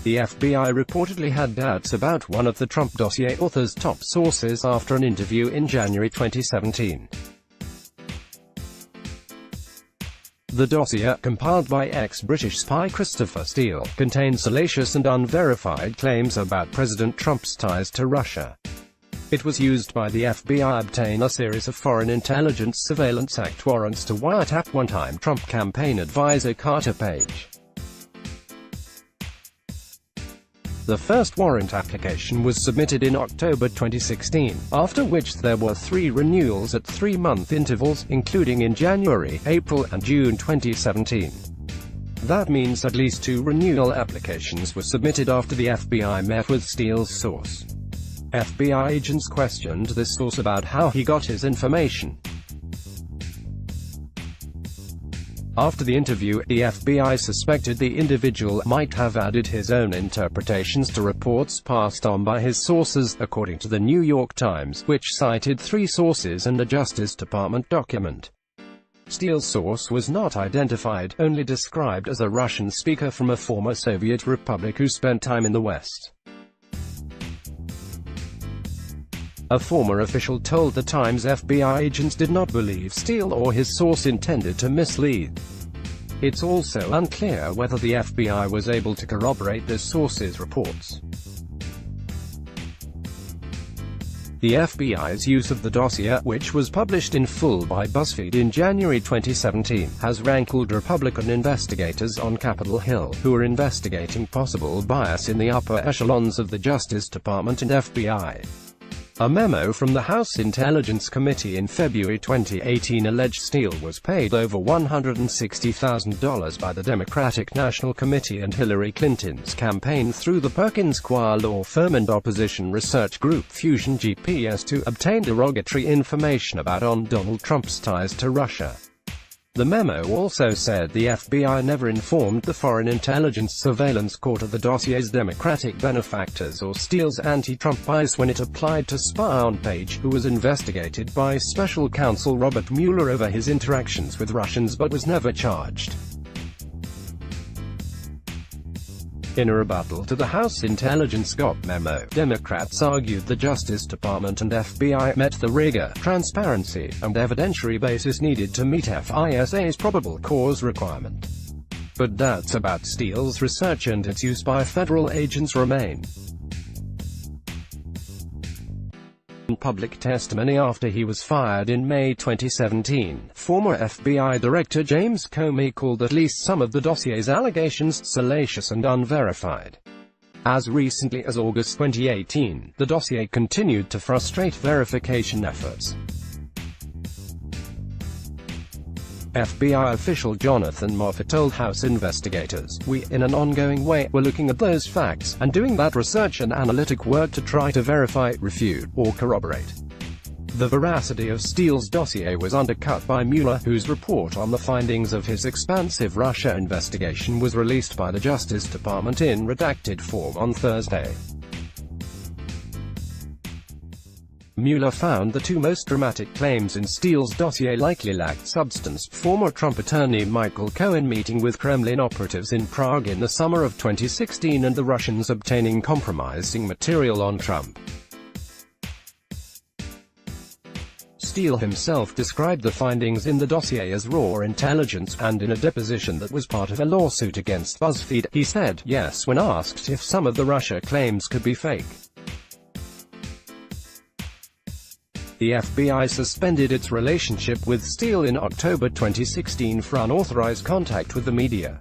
The FBI reportedly had doubts about one of the Trump dossier author's top sources after an interview in January 2017. The dossier, compiled by ex-British spy Christopher Steele, contains salacious and unverified claims about President Trump's ties to Russia. It was used by the FBI to obtain a series of Foreign Intelligence Surveillance Act warrants to wiretap one-time Trump campaign advisor Carter Page. The first warrant application was submitted in October 2016, after which there were 3 renewals at 3-month intervals, including in January, April, and June 2017. That means at least 2 renewal applications were submitted after the FBI met with Steele's source. FBI agents questioned this source about how he got his information. After the interview, the FBI suspected the individual might have added his own interpretations to reports passed on by his sources, according to the New York Times, which cited 3 sources and a Justice Department document. Steele's source was not identified, only described as a Russian speaker from a former Soviet republic who spent time in the West. A former official told the Times FBI agents did not believe Steele or his source intended to mislead. It's also unclear whether the FBI was able to corroborate this source's reports. The FBI's use of the dossier, which was published in full by BuzzFeed in January 2017, has rankled Republican investigators on Capitol Hill, who are investigating possible bias in the upper echelons of the Justice Department and FBI. A memo from the House Intelligence Committee in February 2018 alleged Steele was paid over $160,000 by the Democratic National Committee and Hillary Clinton's campaign through the Perkins-Coie law firm and opposition research group Fusion GPS to obtain derogatory information about Donald Trump's ties to Russia. The memo also said the FBI never informed the Foreign Intelligence Surveillance Court of the dossier's Democratic benefactors or Steele's anti-Trump bias when it applied to spy on Page, who was investigated by Special Counsel Robert Mueller over his interactions with Russians but was never charged. In a rebuttal to the House Intelligence GOP memo, Democrats argued the Justice Department and FBI met the rigor, transparency, and evidentiary basis needed to meet FISA's probable cause requirement. But doubts about Steele's research and its use by federal agents remain. In public testimony after he was fired in May 2017, former FBI Director James Comey called at least some of the dossier's allegations salacious and unverified. As recently as August 2018, the dossier continued to frustrate verification efforts. FBI official Jonathan Moffett told House investigators, "We, in an ongoing way, were looking at those facts, and doing that research and analytic work to try to verify, refute, or corroborate." The veracity of Steele's dossier was undercut by Mueller, whose report on the findings of his expansive Russia investigation was released by the Justice Department in redacted form on Thursday. Mueller found the 2 most dramatic claims in Steele's dossier likely lacked substance: former Trump attorney Michael Cohen meeting with Kremlin operatives in Prague in the summer of 2016 and the Russians obtaining compromising material on Trump. Steele himself described the findings in the dossier as raw intelligence, and in a deposition that was part of a lawsuit against BuzzFeed, he said yes when asked if some of the Russia claims could be fake. The FBI suspended its relationship with Steele in October 2016 for unauthorized contact with the media.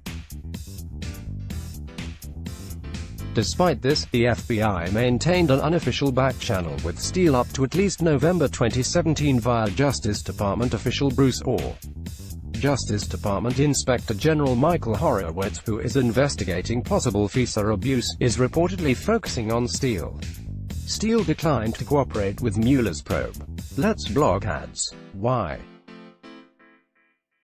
Despite this, the FBI maintained an unofficial back-channel with Steele up to at least November 2017 via Justice Department official Bruce Orr. Justice Department Inspector General Michael Horowitz, who is investigating possible FISA abuse, is reportedly focusing on Steele. Steele declined to cooperate with Mueller's probe. Let's block ads. Why?